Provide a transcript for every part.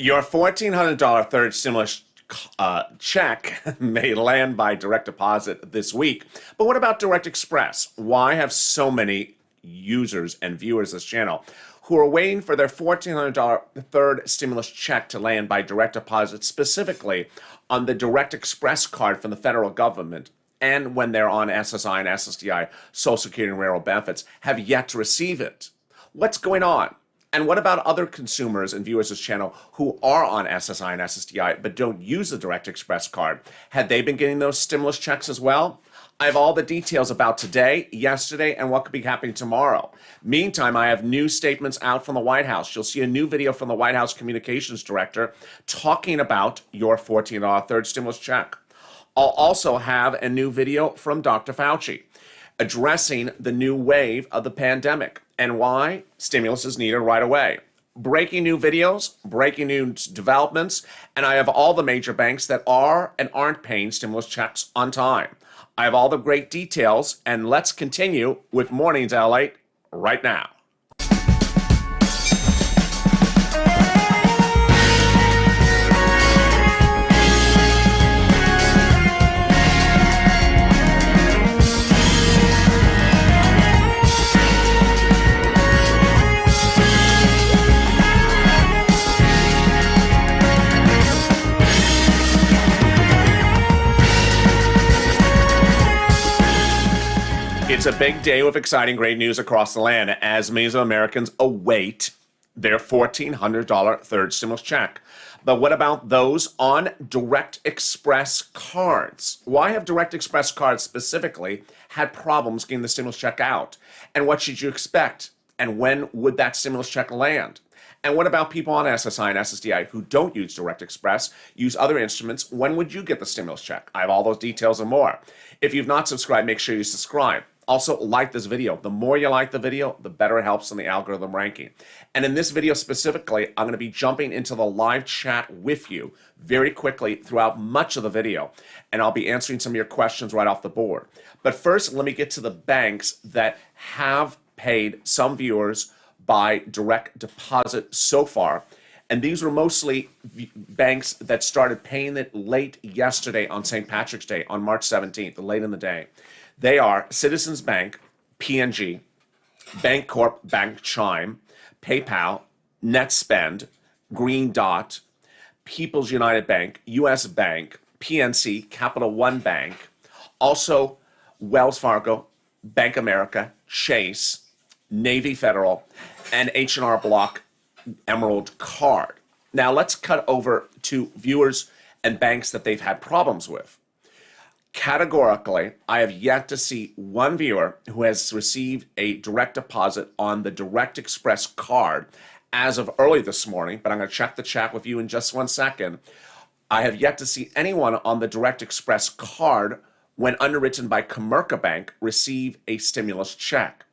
Your $1,400 third stimulus check may land by direct deposit this week. But what about Direct Express? Why have so many users and viewers of this channel who are waiting for their $1,400 third stimulus check to land by direct deposit, specifically on the Direct Express card from the federal government, and when they're on SSI and SSDI, Social Security and Railroad benefits, have yet to receive it? What's going on? And what about other consumers and viewers of this channel who are on SSI and SSDI but don't use the Direct Express card? Had they been getting those stimulus checks as well? I have all the details about today, yesterday, and what could be happening tomorrow. Meantime, I have new statements out from the White House. You'll see a new video from the White House Communications Director talking about your $14 third stimulus check. I'll also have a new video from Dr. Fauci addressing the new wave of the pandemic and why stimulus is needed right away. Breaking new videos, breaking news developments, and I have all the major banks that are and aren't paying stimulus checks on time. I have all the great details, and let's continue with Mornings LALATE right now. It's a big day with exciting great news across the land as millions of Americans await their $1,400 third stimulus check. But what about those on Direct Express cards? Why have Direct Express cards specifically had problems getting the stimulus check out? And what should you expect? And when would that stimulus check land? And what about people on SSI and SSDI who don't use Direct Express, use other instruments? When would you get the stimulus check? I have all those details and more. If you've not subscribed, make sure you subscribe. Also, like this video. The more you like the video, the better it helps in the algorithm ranking. And in this video specifically, I'm going to be jumping into the live chat with you very quickly throughout much of the video. And I'll be answering some of your questions right off the board. But first, let me get to the banks that have paid some viewers by direct deposit so far. And these were mostly banks that started paying it late yesterday on St. Patrick's Day on March 17th, late in the day. They are Citizens Bank, PNG, Bancorp, Bank Chime, PayPal, NetSpend, Green Dot, People's United Bank, US Bank, PNC, Capital One Bank, also Wells Fargo, Bank America, Chase, Navy Federal, and H&R Block Emerald Card. Now let's cut over to viewers and banks that they've had problems with. Categorically, I have yet to see one viewer who has received a direct deposit on the Direct Express card as of early this morning, but I'm going to check the chat with you in just 1 second. I have yet to see anyone on the Direct Express card, when underwritten by Comerica Bank, receive a stimulus check.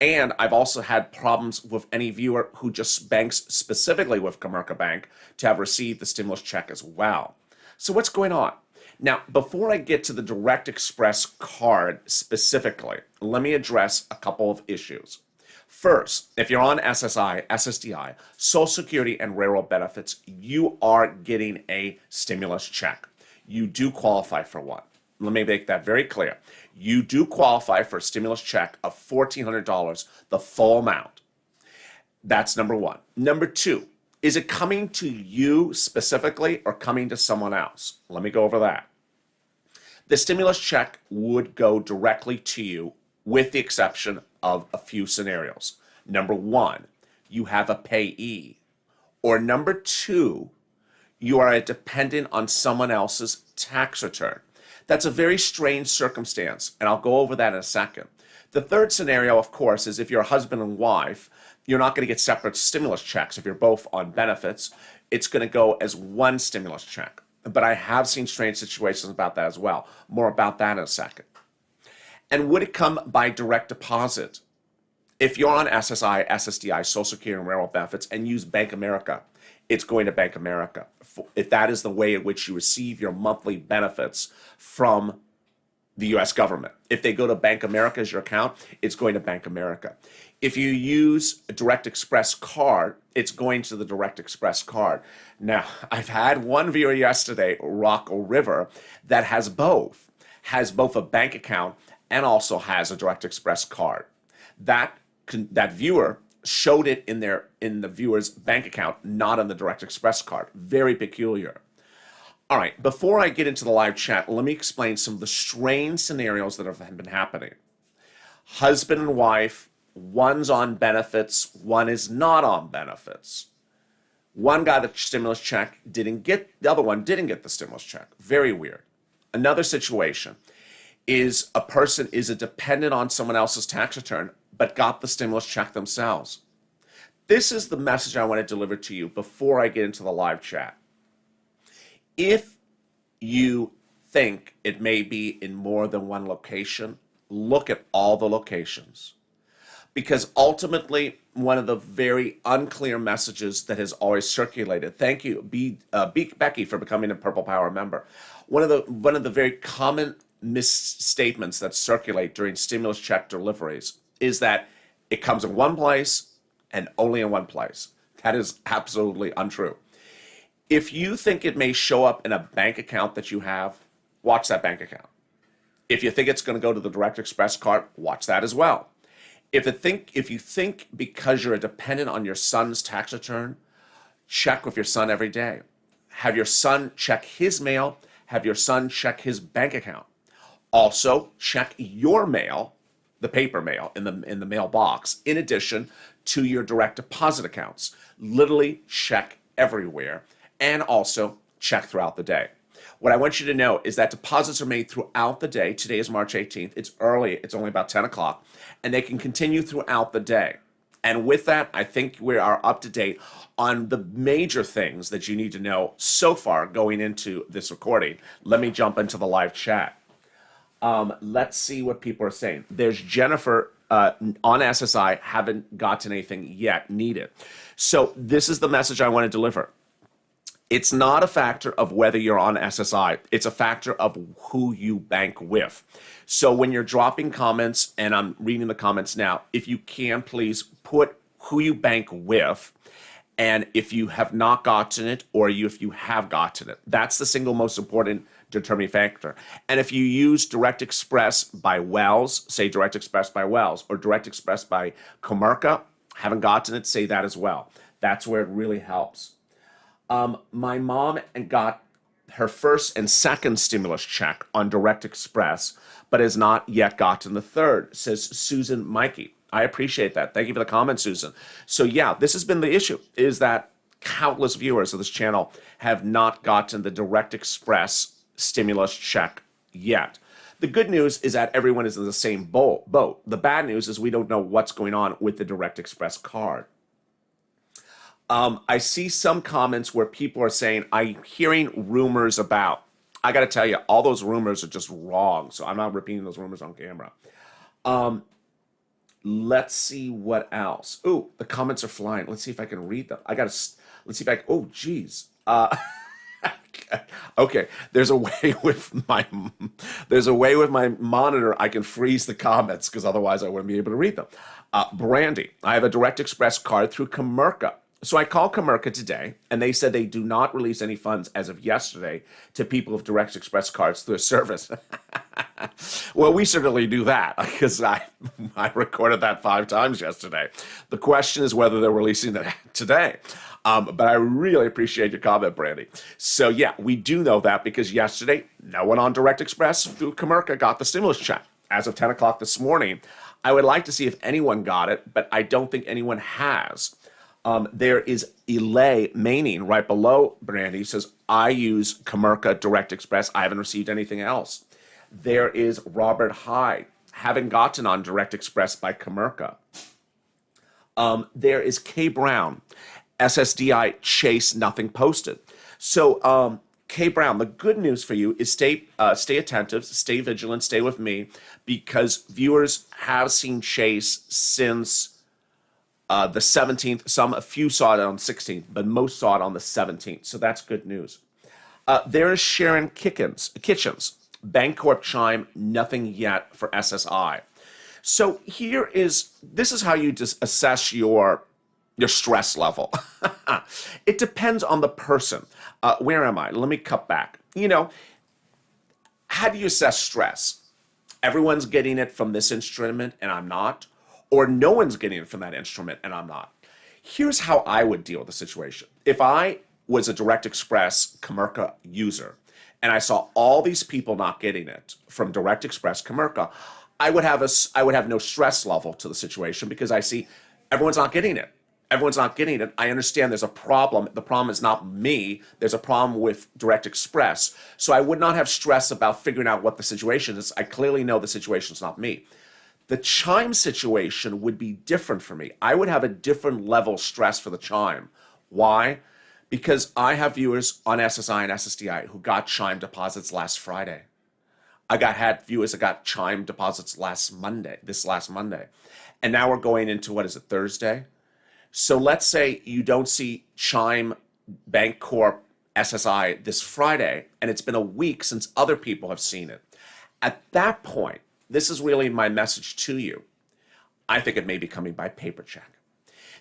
And I've also had problems with any viewer who just banks specifically with Comerica Bank to have received the stimulus check as well. So what's going on? Now, before I get to the Direct Express card specifically, let me address a couple of issues. First, if you're on SSI, SSDI, Social Security and Railroad benefits, you are getting a stimulus check. You do qualify for one. Let me make that very clear. You do qualify for a stimulus check of $1,400, the full amount. That's number one. Number two, is it coming to you specifically or coming to someone else? Let me go over that. The stimulus check would go directly to you with the exception of a few scenarios. Number one, you have a payee. Or number two, you are a dependent on someone else's tax return. That's a very strange circumstance, and I'll go over that in a second. The third scenario, of course, is if you're a husband and wife, you're not going to get separate stimulus checks. If you're both on benefits, it's going to go as one stimulus check. But I have seen strange situations about that as well. More about that in a second. And would it come by direct deposit? If you're on SSI, SSDI, Social Security and Railroad benefits, and use Bank America, it's going to Bank America. If that is the way in which you receive your monthly benefits from the U.S. government. If they go to Bank America as your account, it's going to Bank America. If you use a Direct Express card, it's going to the Direct Express card. Now, I've had one viewer yesterday, Rocco River, that has both a bank account and also has a Direct Express card. That viewer showed it in the viewer's bank account, not on the Direct Express card. Very peculiar. All right, before I get into the live chat, let me explain some of the strange scenarios that have been happening. Husband and wife, one's on benefits, one is not on benefits. One got a stimulus check, the other one didn't get the stimulus check. Very weird. Another situation is a person is a dependent on someone else's tax return, but got the stimulus check themselves. This is the message I want to deliver to you before I get into the live chat. If you think it may be in more than one location, look at all the locations. Because ultimately, one of the very unclear messages that has always circulated, thank you, Becky, for becoming a Purple Power member. One of the very common misstatements that circulate during stimulus check deliveries is that it comes in one place and only in one place. That is absolutely untrue. If you think it may show up in a bank account that you have, watch that bank account. If you think it's going to go to the Direct Express card, watch that as well. If you think because you're a dependent on your son's tax return, check with your son every day. Have your son check his mail. Have your son check his bank account. Also, check your mail, the paper mail in the mailbox, in addition to your direct deposit accounts. Literally check everywhere, and also check throughout the day. What I want you to know is that deposits are made throughout the day. Today is March 18th. It's early. It's only about 10 o'clock. And they can continue throughout the day. And with that, I think we are up to date on the major things that you need to know so far going into this recording. Let me jump into the live chat. Let's see what people are saying. There's Jennifer on SSI, haven't gotten anything yet, needed. So this is the message I want to deliver. It's not a factor of whether you're on SSI. It's a factor of who you bank with. So when you're dropping comments, and I'm reading the comments now, if you can, please put who you bank with, and if you have not gotten it, or if you have gotten it. That's the single most important determining factor. And if you use Direct Express by Wells, say Direct Express by Wells, or Direct Express by Comerica, haven't gotten it, say that as well. That's where it really helps. My mom got her first and second stimulus check on Direct Express, but has not yet gotten the third, says Susan Mikey. I appreciate that. Thank you for the comment, Susan. So yeah, this has been the issue, is that countless viewers of this channel have not gotten the Direct Express stimulus check yet. The good news is that everyone is in the same boat. The bad news is we don't know what's going on with the Direct Express card. I see some comments where people are saying, I'm hearing rumors about. I got to tell you, all those rumors are just wrong. So I'm not repeating those rumors on camera. Let's see what else. Ooh, the comments are flying. Let's see if I can read them. Let's see if I can, oh, geez. Okay, there's a way with my monitor I can freeze the comments because otherwise I wouldn't be able to read them. Brandy, I have a Direct Express card through Comerica. So I called Comerica today, and they said they do not release any funds as of yesterday to people with Direct Express cards through a service. Well, we certainly do that because I recorded that 5 times yesterday. The question is whether they're releasing it today. But I really appreciate your comment, Brandy. So yeah, we do know that because yesterday, no one on Direct Express through Comerica got the stimulus check. As of 10 o'clock this morning, I would like to see if anyone got it, but I don't think anyone has. There is Elay Maining right below Brandy, says, I use Comerica Direct Express. I haven't received anything else. There is Robert Hyde, haven't gotten on Direct Express by Comerica. There is K Brown, SSDI Chase, nothing posted. So K Brown, the good news for you is stay attentive, stay vigilant, stay with me, because viewers have seen Chase since the 17th. A few saw it on the 16th, but most saw it on the 17th. So that's good news. There is Sharon Kitchens, Bancorp Chime, nothing yet for SSI. So this is how you just assess your stress level. It depends on the person. Where am I? Let me cut back. How do you assess stress? Everyone's getting it from this instrument and I'm not, or no one's getting it from that instrument and I'm not. Here's how I would deal with the situation. If I was a Direct Express Comerica user and I saw all these people not getting it from Direct Express Comerica, I would have no stress level to the situation because I see everyone's not getting it. Everyone's not getting it. I understand there's a problem. The problem is not me. There's a problem with Direct Express. So I would not have stress about figuring out what the situation is. I clearly know the situation is not me. The Chime situation would be different for me. I would have a different level of stress for the Chime. Why? Because I have viewers on SSI and SSDI who got Chime deposits last Friday. Had viewers that got Chime deposits this last Monday. And now we're going into, Thursday? So let's say you don't see Chime Bank Corp SSI this Friday, and it's been a week since other people have seen it. At that point, this is really my message to you. I think it may be coming by paper check.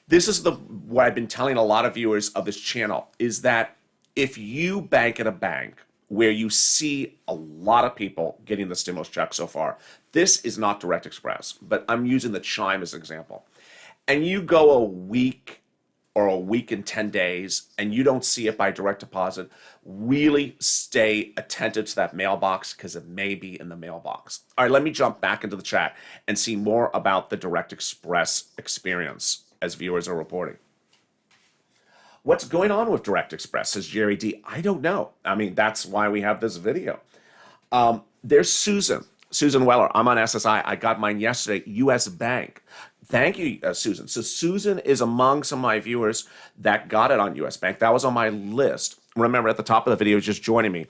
This is what I've been telling a lot of viewers of this channel, is that if you bank at a bank where you see a lot of people getting the stimulus check so far, this is not Direct Express, but I'm using the Chime as an example. And you go a week or a week and 10 days and you don't see it by direct deposit, really stay attentive to that mailbox because it may be in the mailbox. All right, let me jump back into the chat and see more about the Direct Express experience as viewers are reporting. What's going on with Direct Express, says Jerry D. I don't know. I mean, that's why we have this video. There's Susan Weller. I'm on SSI. I got mine yesterday. U.S. Bank. Thank you, Susan. So Susan is among some of my viewers that got it on U.S. Bank. That was on my list. Remember, at the top of the video, just joining me.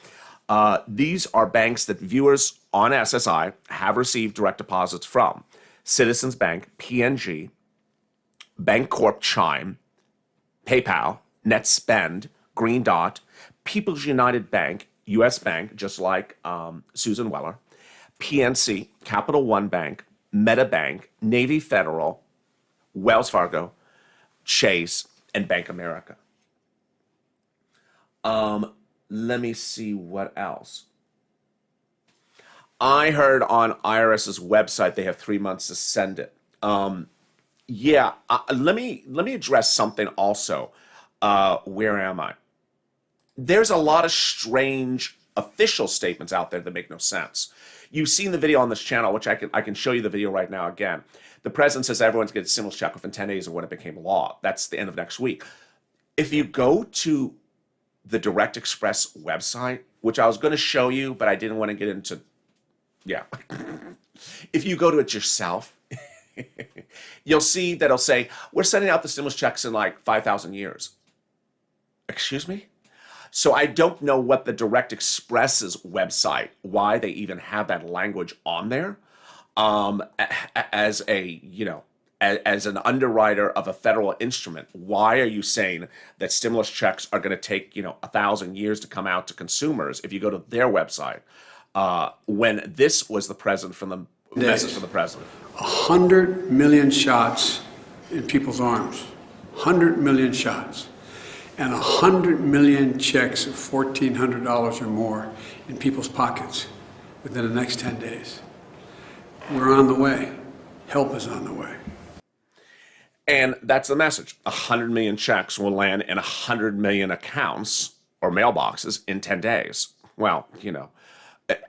These are banks that viewers on SSI have received direct deposits from. Citizens Bank, PNG, Bank Corp Chime, PayPal, NetSpend, Green Dot, People's United Bank, U.S. Bank, just like Susan Weller, PNC, Capital One Bank, Meta Bank, Navy Federal, Wells Fargo, Chase, and Bank America. Let me see what else. I heard on IRS's website they have 3 months to send it. Let me address something also. Where am I? There's a lot of strange official statements out there that make no sense. You've seen the video on this channel, which I can show you the video right now again. The president says everyone's getting a stimulus check within 10 days of when it became law. That's the end of next week. If you go to the Direct Express website, which I was going to show you, but I didn't want to get into, if you go to it yourself, you'll see that it'll say, we're sending out the stimulus checks in like 5,000 years. Excuse me? So I don't know what the Direct Express's website, why they even have that language on there. As an underwriter of a federal instrument, why are you saying that stimulus checks are going to take 1,000 years to come out to consumers if you go to their website? When this was the president message from the president. 100 million shots in people's arms. 100 million shots. And 100 million checks of $1,400 or more in people's pockets within the next 10 days. We're on the way. Help is on the way. And that's the message. 100 million checks will land in 100 million accounts or mailboxes in 10 days. Well,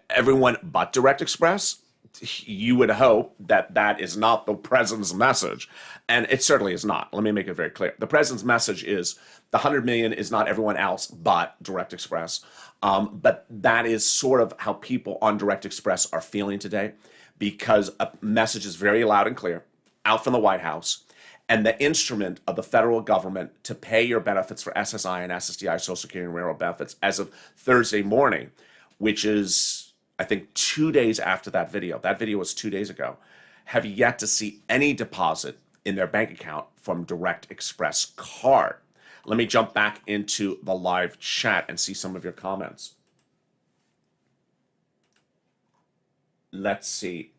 everyone but Direct Express, you would hope that that is not the president's message. And it certainly is not. Let me make it very clear. The president's message is the 100 million is not everyone else but Direct Express. But that is sort of how people on Direct Express are feeling today, because a message is very loud and clear out from the White House, and the instrument of the federal government to pay your benefits for SSI and SSDI, Social Security and Railroad benefits, as of Thursday morning, which is, I think, 2 days after that video. That video was 2 days ago. Have yet to see any deposit in their bank account from Direct Express card. Let me jump back into the live chat and see some of your comments. Let's see.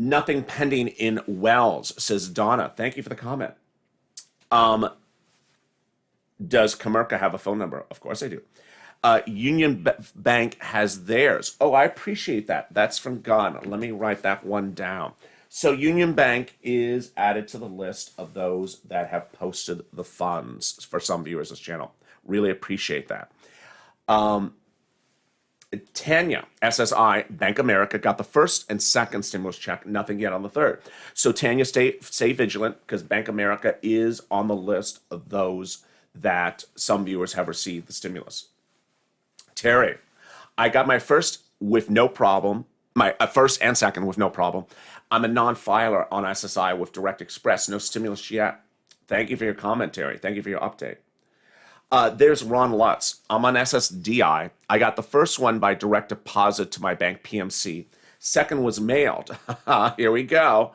Nothing pending in Wells, says Donna. Thank you for the comment. Does Comerica have a phone number? Of course I do. Union Bank has theirs. Oh, I appreciate that. That's from Gunn. Let me write that one down. So Union Bank is added to the list of those that have posted the funds for some viewers of this channel. Really appreciate that. Tanya, SSI, Bank America, got the first and second stimulus check, nothing yet on the third. So Tanya, stay vigilant, because Bank America is on the list of those that some viewers have received the stimulus. Terry, I got my first with no problem, my first and second with no problem. I'm a non-filer on SSI with Direct Express, no stimulus yet. Thank you for your comment, Terry. Thank you for your update. There's Ron Lutz. I'm on SSDI. I got the first one by direct deposit to my bank PMC. Second was mailed. Here we go.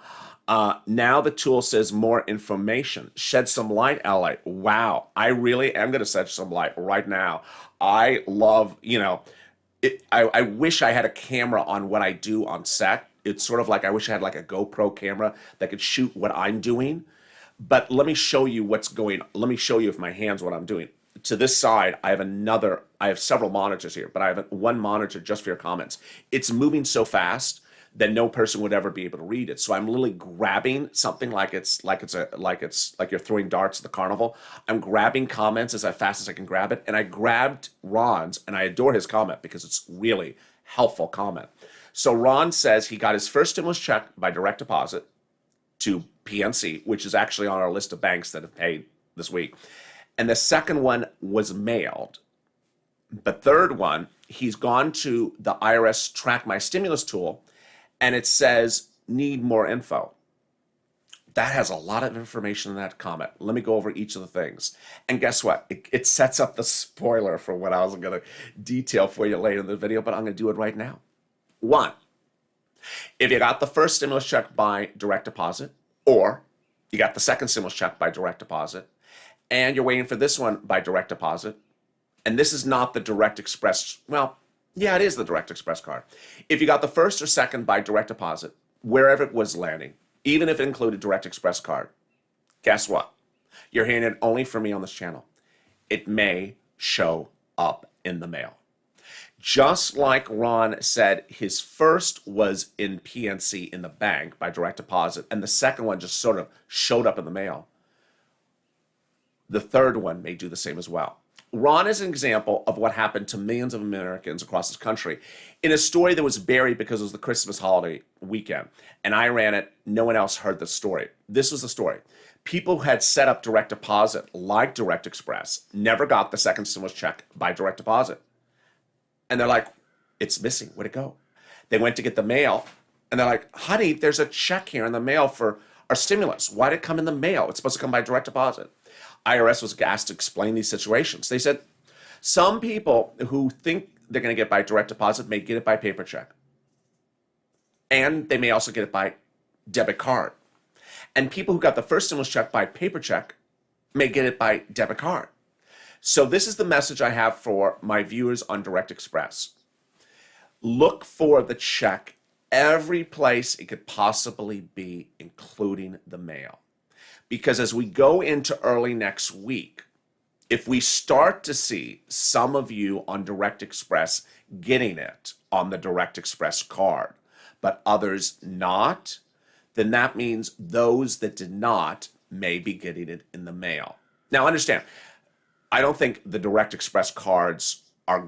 Now the tool says more information. Shed some light, LA. Wow. I really am going to shed some light right now. I love, I wish I had a camera on what I do on set. It's sort of like I wish I had like a GoPro camera that could shoot what I'm doing. But let me show you what's going on. Let me show you with my hands what I'm doing. To this side, I have several monitors here, but I have one monitor just for your comments. It's moving so fast that no person would ever be able to read it. So I'm literally grabbing something like you're throwing darts at the carnival. I'm grabbing comments as fast as I can grab it. And I grabbed Ron's, and I adore his comment because it's really helpful comment. So Ron says he got his first stimulus check by direct deposit to PNC, which is actually on our list of banks that have paid this week. And the second one was mailed. The third one, he's gone to the IRS Track My Stimulus tool, and it says, need more info. That has a lot of information in that comment. Let me go over each of the things. And guess what? It sets up the spoiler for what I was going to detail for you later in the video, but I'm going to do it right now. One, if you got the first stimulus check by direct deposit, or you got the second stimulus check by direct deposit, and you're waiting for this one by direct deposit, and this is not the Direct Express, well, yeah, it is the Direct Express card. If you got the first or second by direct deposit, wherever it was landing, even if it included Direct Express card, guess what? You're hearing it only from me on this channel. It may show up in the mail. Just like Ron said, his first was in PNC in the bank by direct deposit, and the second one just sort of showed up in the mail. The third one may do the same as well. Ron is an example of what happened to millions of Americans across this country in a story that was buried because it was the Christmas holiday weekend. And I ran it. No one else heard the story. This was the story. People who had set up direct deposit, like Direct Express, never got the second stimulus check by direct deposit. And they're like, it's missing. Where'd it go? They went to get the mail, and they're like, honey, there's a check here in the mail for our stimulus. Why did it come in the mail? It's supposed to come by direct deposit. IRS was asked to explain these situations. They said, some people who think they're going to get by direct deposit may get it by paper check. And they may also get it by debit card. And people who got the first stimulus check by paper check may get it by debit card. So this is the message I have for my viewers on Direct Express. Look for the check every place it could possibly be, including the mail. Because as we go into early next week, if we start to see some of you on Direct Express getting it on the Direct Express card, but others not, then that means those that did not may be getting it in the mail. Now understand, I don't think the Direct Express cards are,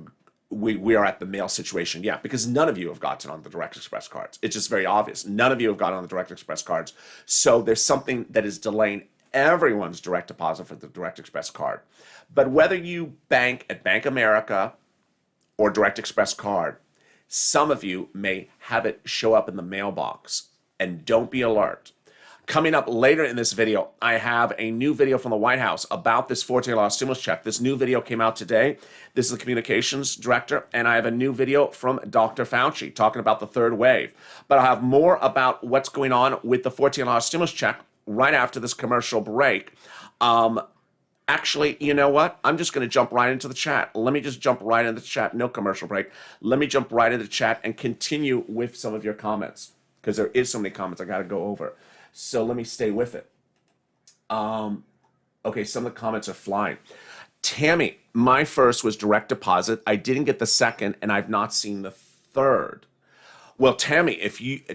we are at the mail situation yet, because none of you have gotten on the Direct Express cards. It's just very obvious. None of you have gotten on the Direct Express cards. So there's something that is delaying everyone's direct deposit for the Direct Express card. But whether you bank at Bank America or Direct Express card, some of you may have it show up in the mailbox. And don't be alert. Coming up later in this video, I have a new video from the White House about this $14 stimulus check. This new video came out today. This is the communications director, and I have a new video from Dr. Fauci talking about the third wave. But I'll have more about what's going on with the $14 stimulus check right after this commercial break. Actually, you know what? I'm just going to jump right into the chat. Let me just jump right into the chat. No commercial break. Let me jump right into the chat and continue with some of your comments. because there is so many comments I got to go over. So let me stay with it. Okay, some of the comments are flying. Tammy, my first was direct deposit. I didn't get the second, and I've not seen the third. Well, Tammy,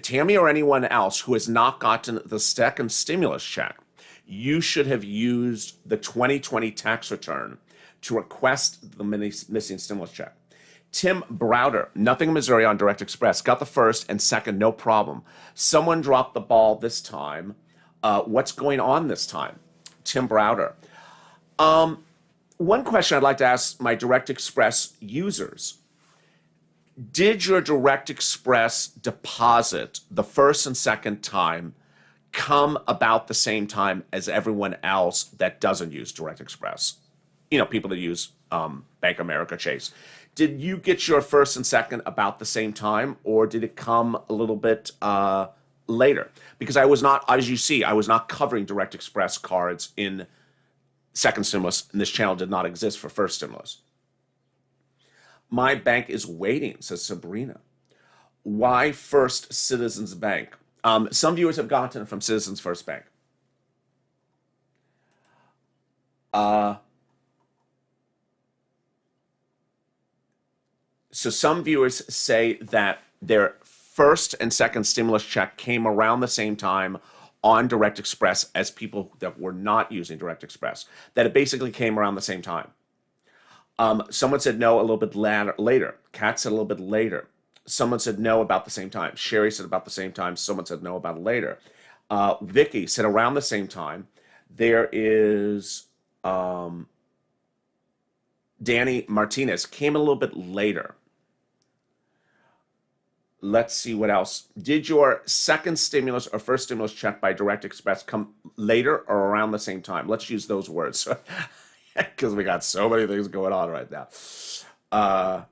Tammy or anyone else who has not gotten the second stimulus check, you should have used the 2020 tax return to request the missing stimulus check. Tim Browder, nothing in Missouri on Direct Express. Got the first and second, no problem. Someone dropped the ball this time. What's going on this time? Tim Browder. One question I'd like to ask my Direct Express users. Did your Direct Express deposit the first and second time come about the same time as everyone else that doesn't use Direct Express? You know, people that use Bank of America, Chase. Did you get your first and second about the same time, or did it come a little bit later? Because I was not, as you see, I was not covering Direct Express cards in second stimulus, and this channel did not exist for first stimulus. My bank is waiting, says Sabrina. Why First Citizens Bank? Some viewers have gotten it from Citizens First Bank. So some viewers say that their first and second stimulus check came around the same time on Direct Express as people that were not using Direct Express, that it basically came around the same time. Someone said no a little bit later. Kat said a little bit later. Someone said no about the same time. Sherry said about the same time. Someone said no about it later. Vicky said around the same time. There is Danny Martinez came a little bit later. Let's see what else. Did your second stimulus or first stimulus check by Direct Express come later or around the same time? Let's use those words because we got so many things going on right now.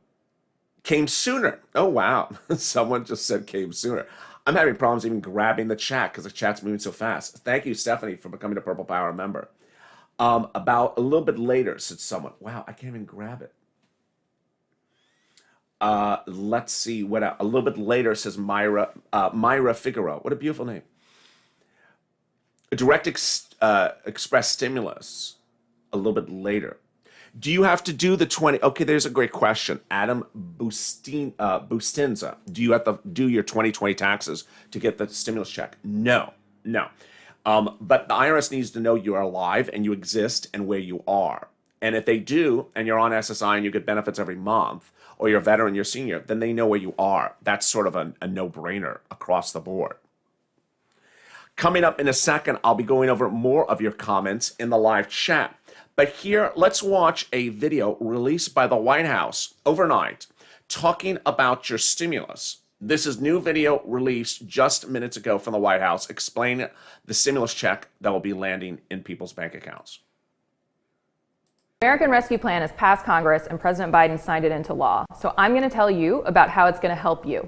Came sooner. Oh, wow. Someone just said came sooner. I'm having problems even grabbing the chat because the chat's moving so fast. Thank you, Stephanie, for becoming a Purple Power member. About a little bit later, said someone. Wow, I can't even grab it. Let's see what a little bit later, says Myra Figueroa. What a beautiful name. A Direct Express stimulus a little bit later. Do you have to do the 20? Okay, there's a great question. Adam Bustinza. Do you have to do your 2020 taxes to get the stimulus check? No. But the IRS needs to know you are alive and you exist and where you are. And if they do, and you're on SSI and you get benefits every month, or you're a veteran, you're senior, then they know where you are. That's sort of a no-brainer across the board. Coming up in a second, I'll be going over more of your comments in the live chat. But here, let's watch a video released by the White House overnight talking about your stimulus. This is new video released just minutes ago from the White House explaining the stimulus check that will be landing in people's bank accounts. The American Rescue Plan has passed Congress and President Biden signed it into law. So I'm going to tell you about how it's going to help you.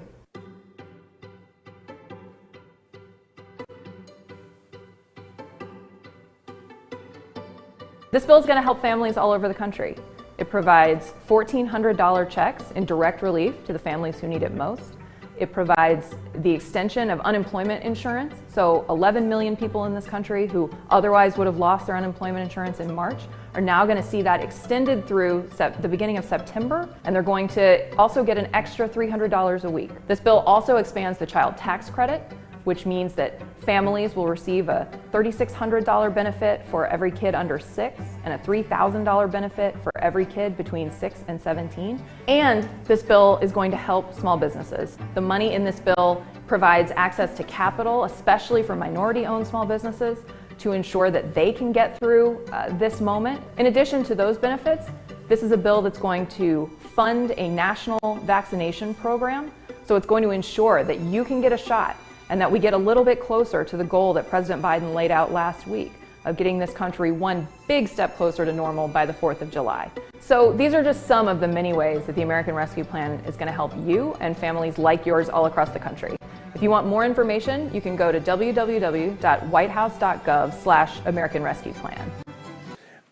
This bill is going to help families all over the country. It provides $1,400 checks in direct relief to the families who need it most. It provides the extension of unemployment insurance. So 11 million people in this country who otherwise would have lost their unemployment insurance in March are now going to see that extended through the beginning of September, and they're going to also get an extra $300 a week. This bill also expands the child tax credit, which means that families will receive a $3,600 benefit for every kid under 6 and a $3,000 benefit for every kid between 6 and 17. And this bill is going to help small businesses. The money in this bill provides access to capital, especially for minority-owned small businesses, to ensure that they can get through this moment. In addition to those benefits, this is a bill that's going to fund a national vaccination program. So it's going to ensure that you can get a shot and that we get a little bit closer to the goal that President Biden laid out last week of getting this country one big step closer to normal by the 4th of July. So these are just some of the many ways that the American Rescue Plan is going to help you and families like yours all across the country. If you want more information, you can go to www.whitehouse.gov/American Rescue Plan.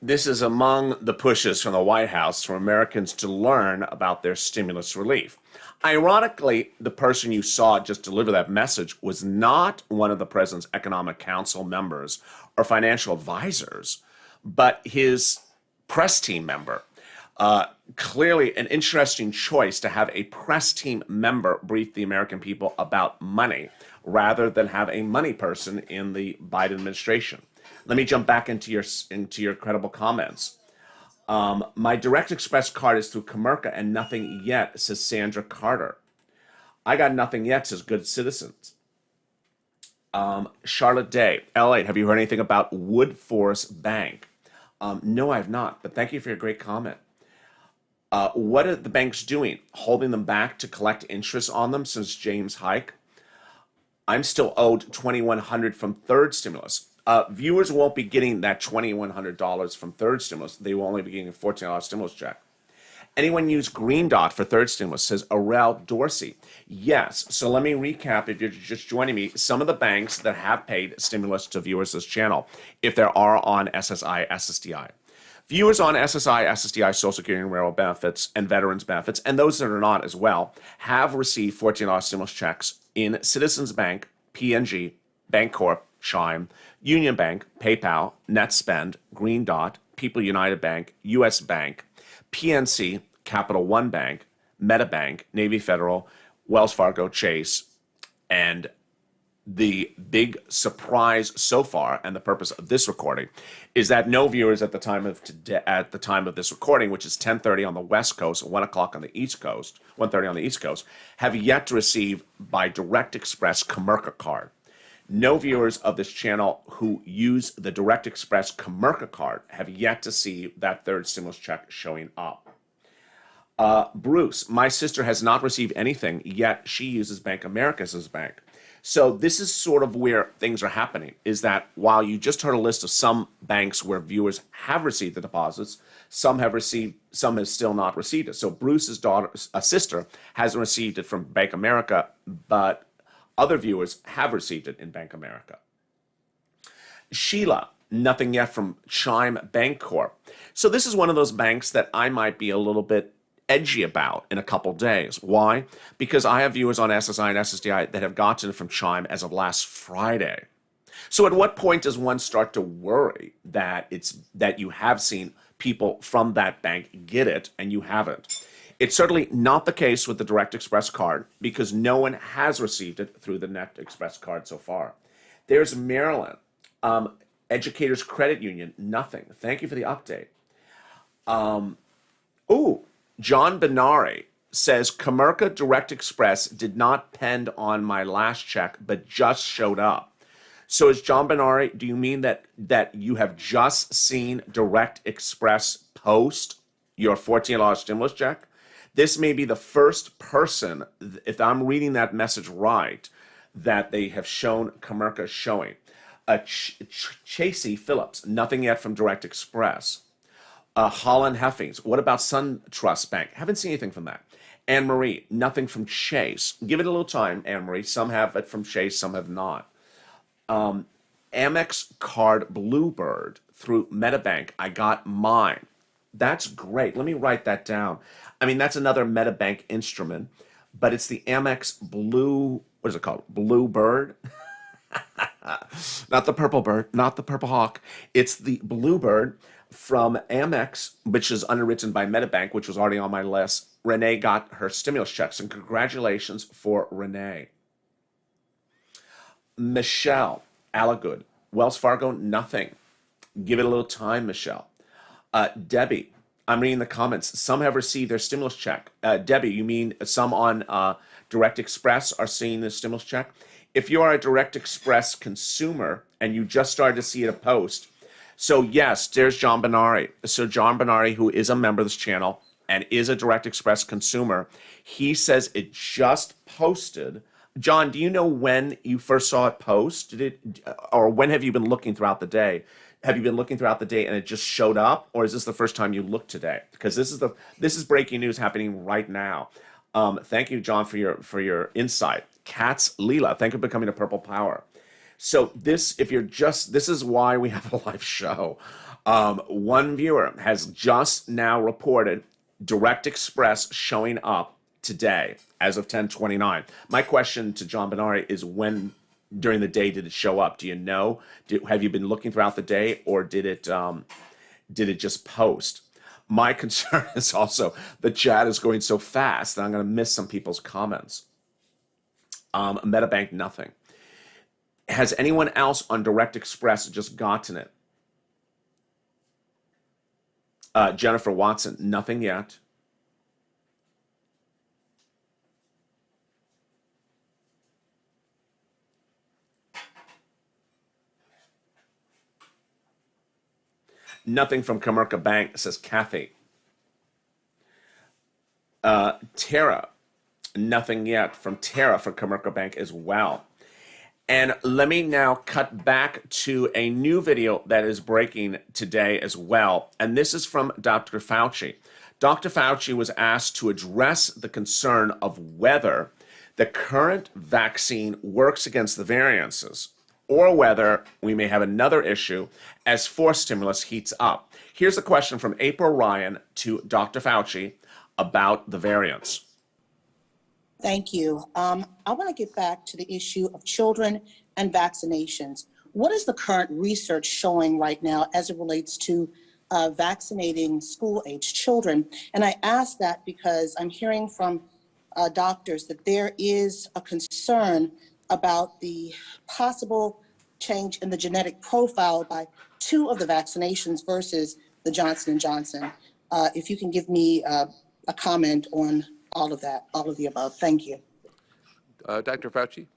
This is among the pushes from the White House for Americans to learn about their stimulus relief. Ironically, the person you saw just deliver that message was not one of the president's economic council members or financial advisors, but his press team member. Clearly, an interesting choice to have a press team member brief the American people about money rather than have a money person in the Biden administration. Let me jump back into your credible comments. My Direct Express card is through Comerica and nothing yet, says Sandra Carter. I got nothing yet, says Good Citizens. Charlotte Day, LALATE, have you heard anything about Woodforest Bank? No, I have not, but thank you for your great comment. What are the banks doing? Holding them back to collect interest on them, since James Hike? I'm still owed $2,100 from third stimulus. Viewers won't be getting that $2,100 from third stimulus. They will only be getting a $14 stimulus check. Anyone use Green Dot for third stimulus, says Arel Dorsey. Yes. So let me recap, if you're just joining me, some of the banks that have paid stimulus to viewers of this channel, if there are on SSI SSDI. Viewers on SSI, SSDI, Social Security and Railroad benefits, and veterans benefits, and those that are not as well, have received $14 stimulus checks in Citizens Bank, PNG, Bancorp, Chime, Union Bank, PayPal, NetSpend, Green Dot, People United Bank, US Bank, PNC, Capital One Bank, MetaBank, Navy Federal, Wells Fargo, Chase, and the big surprise so far, and the purpose of this recording, is that no viewers at the time of this recording, which is 10:30 on the West Coast, 1 o'clock on the East Coast, 1:30 on the East Coast, have yet to receive by Direct Express Comerica card. No viewers of this channel who use the Direct Express Comerica card have yet to see that third stimulus check showing up. Bruce, my sister has not received anything, yet she uses Bank America as his bank. So this is sort of where things are happening, is that while you just heard a list of some banks where viewers have received the deposits, some have received, some have still not received it. So Bruce's sister hasn't received it from Bank America, but other viewers have received it in Bank America. Sheila, nothing yet from Chime Bancorp. So this is one of those banks that I might be a little bit edgy about in a couple days. Why? Because I have viewers on SSI and SSDI that have gotten it from Chime as of last Friday. So at what point does one start to worry that you have seen people from that bank get it and you haven't? It's certainly not the case with the Direct Express card, because no one has received it through the Net Express card so far. There's Maryland, Educators Credit Union, nothing. Thank you for the update. John Benari says Comerica Direct Express did not pend on my last check, but just showed up. So is John Benari, do you mean that you have just seen Direct Express post your $14 stimulus check? This may be the first person, if I'm reading that message right, that they have shown Comerica showing. Chasey Phillips, nothing yet from Direct Express. Holland Heffings, what about SunTrust Bank? Haven't seen anything from that. Anne Marie, nothing from Chase. Give it a little time, Anne Marie. Some have it from Chase, some have not. Amex Card Bluebird through MetaBank. I got mine. That's great. Let me write that down. I mean, that's another MetaBank instrument, but it's the Amex Blue, what is it called? Bluebird? Not the purple bird, not the purple hawk. It's the Bluebird from Amex, which is underwritten by MetaBank, which was already on my list. Renee got her stimulus checks, and congratulations for Renee. Michelle Allagood, Wells Fargo, nothing. Give it a little time, Michelle. Debbie, I'm reading the comments. Some have received their stimulus check. Debbie, you mean some on Direct Express are seeing the stimulus check? If you are a Direct Express consumer and you just started to see it a post, so yes, there's John Benari. So John Benari, who is a member of this channel and is a Direct Express consumer, he says it just posted. John, do you know when you first saw it post? Or when have you been looking throughout the day? Have you been looking throughout the day and it just showed up, or is this the first time you looked today? Because this is breaking news happening right now. Thank you, John, for your insight. Katz Leela, thank you for becoming a Purple Power. So this is why we have a live show. One viewer has just now reported Direct Express showing up today as of 10:29. My question to John Benari is, when during the day did it show up? Do you know? Have you been looking throughout the day, or did it just post? My concern is also the chat is going so fast that I'm going to miss some people's comments. MetaBank, nothing. Has anyone else on Direct Express just gotten it? Jennifer Watson, nothing yet. Nothing from Comerica Bank, says Kathy. Tara, nothing yet from Tara for Comerica Bank as well. And let me now cut back to a new video that is breaking today as well. And this is from Dr. Fauci. Dr. Fauci was asked to address the concern of whether the current vaccine works against the variances, or whether we may have another issue as forced stimulus heats up. Here's a question from April Ryan to Dr. Fauci about the variants. Thank you. I want to get back to the issue of children and vaccinations. What is the current research showing right now as it relates to vaccinating school-age children? And I ask that because I'm hearing from doctors that there is a concern about the possible change in the genetic profile by 2 of the vaccinations versus the Johnson & Johnson. If you can give me a comment on all of that, all of the above. Thank you. Dr. Fauci?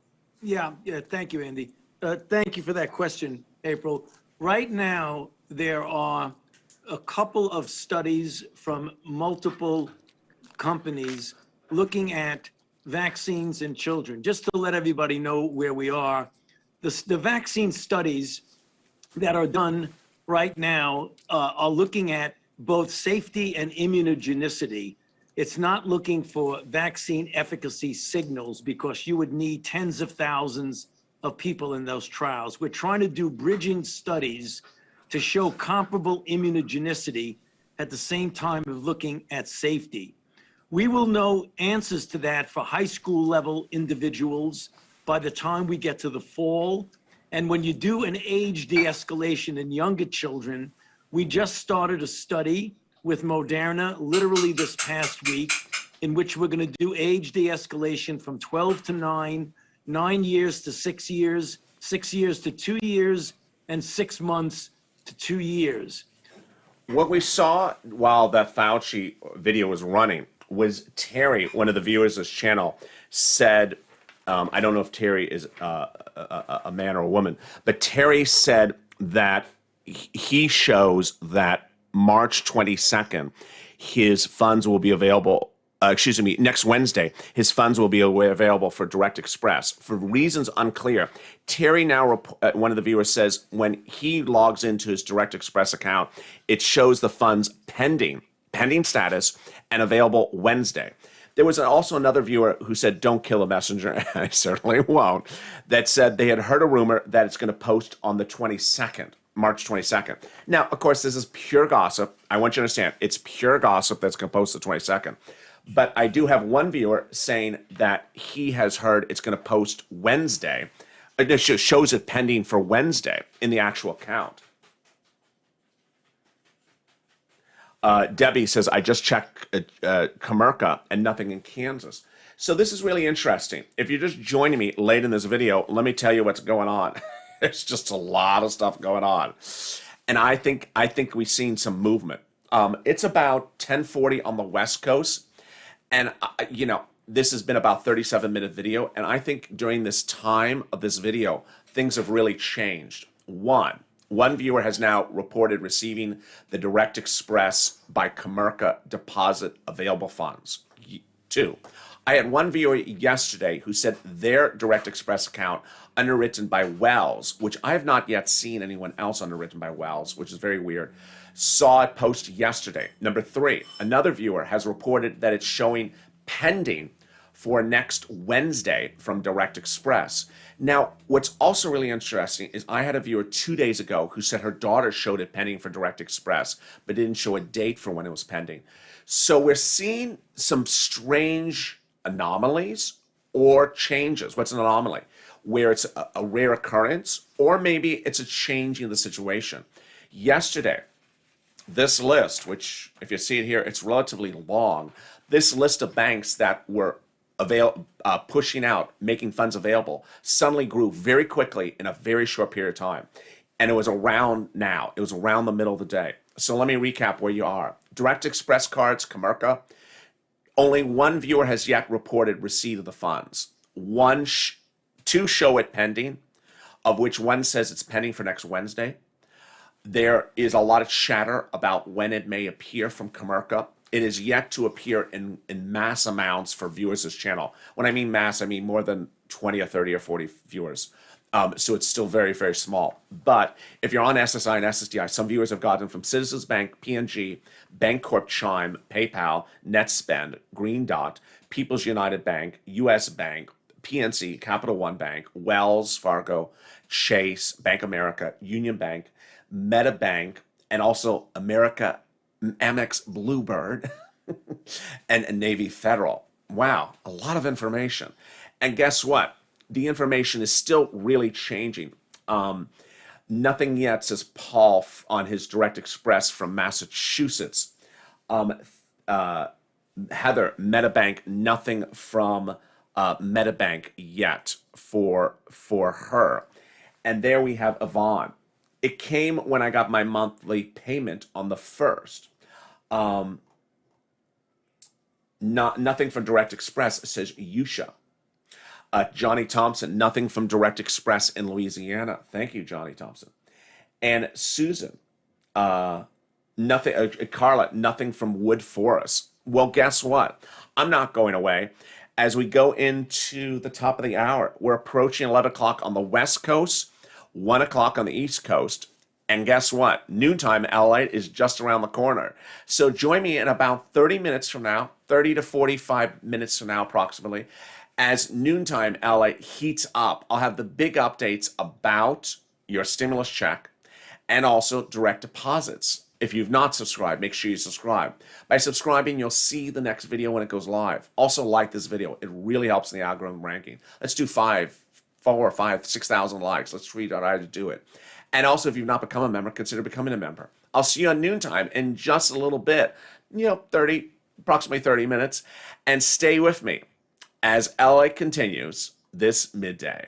Yeah, thank you, Andy. Thank you for that question, April. Right now, there are a couple of studies from multiple companies looking at vaccines in children. Just to let everybody know where we are, the vaccine studies that are done right now are looking at both safety and immunogenicity. It's not looking for vaccine efficacy signals because you would need tens of thousands of people in those trials. We're trying to do bridging studies to show comparable immunogenicity at the same time of looking at safety. We will know answers to that for high school level individuals by the time we get to the fall. And when you do an age de-escalation in younger children, we just started a study with Moderna literally this past week, in which we're going to do age de-escalation from 12 to 9, 9 years to 6 years, 6 years to 2 years, and 6 months to 2 years. What we saw while that Fauci video was running was Terry, one of the viewers of this channel, said, I don't know if Terry is a man or a woman, but Terry said that he shows that March 22nd, his funds will be available, next Wednesday, his funds will be available for Direct Express. For reasons unclear, Terry now, one of the viewers says, when he logs into his Direct Express account, it shows the funds pending status and available Wednesday. There was also another viewer who said, don't kill a messenger, and I certainly won't, that said they had heard a rumor that it's going to post on the 22nd. March 22nd. Now, of course, this is pure gossip. I want you to understand, it's pure gossip that's going to post the 22nd. But I do have one viewer saying that he has heard it's going to post Wednesday. It shows it pending for Wednesday in the actual count. Debbie says, I just checked Comerica and nothing in Kansas. So this is really interesting. If you're just joining me late in this video, let me tell you what's going on. There's just a lot of stuff going on. And I think we've seen some movement. It's about 10:40 on the West Coast. And, this has been about 37-minute video. And I think during this time of this video, things have really changed. One viewer has now reported receiving the Direct Express by Comerica deposit available funds. 2, I had one viewer yesterday who said their Direct Express account underwritten by Wells, which I have not yet seen anyone else underwritten by Wells, which is very weird, saw it post yesterday. Number 3, another viewer has reported that it's showing pending for next Wednesday from Direct Express. Now, what's also really interesting is I had a viewer 2 days ago who said her daughter showed it pending for Direct Express, but didn't show a date for when it was pending. So we're seeing some strange anomalies or changes. What's an anomaly? Where it's a rare occurrence, or maybe it's a change in the situation. Yesterday, this list, which if you see it here, it's relatively long. This list of banks that were pushing out, making funds available, suddenly grew very quickly in a very short period of time. And it was around now. It was around the middle of the day. So let me recap where you are. Direct Express cards, Comerica. Only one viewer has yet reported receipt of the funds. Two show it pending, of which one says it's pending for next Wednesday. There is a lot of chatter about when it may appear from Comerica. It is yet to appear in mass amounts for viewers' this channel. When I mean mass, I mean more than 20 or 30 or 40 viewers. So it's still very, very small. But if you're on SSI and SSDI, some viewers have gotten from Citizens Bank, PNG, Bancorp Chime, PayPal, NetSpend, Green Dot, People's United Bank, US Bank, PNC, Capital One Bank, Wells Fargo, Chase, Bank America, Union Bank, MetaBank, and also Amex Bluebird, and Navy Federal. Wow, a lot of information. And guess what? The information is still really changing. Nothing yet, says Paul on his Direct Express from Massachusetts. Heather, MetaBank, nothing from MetaBank yet for her. And there we have Yvonne. It came when I got my monthly payment on the 1st. Nothing from Direct Express, says Yusha. Johnny Thompson, nothing from Direct Express in Louisiana. Thank you, Johnny Thompson. And Susan, nothing. Carla, nothing from Wood Forest. Well, guess what? I'm not going away. As we go into the top of the hour, we're approaching 11 o'clock on the West Coast, 1 o'clock on the East Coast. And guess what? Noontime LALATE is just around the corner. So join me in about 30 minutes from now, 30 to 45 minutes from now approximately, as Noontime LALATE heats up. I'll have the big updates about your stimulus check and also direct deposits. If you've not subscribed, make sure you subscribe. By subscribing, you'll see the next video when it goes live. Also like this video. It really helps in the algorithm ranking. Let's do 6,000 likes. Let's figure out how to do it. And also, if you've not become a member, consider becoming a member. I'll see you on Noontime in just a little bit, approximately 30 minutes. And stay with me as LA continues this midday.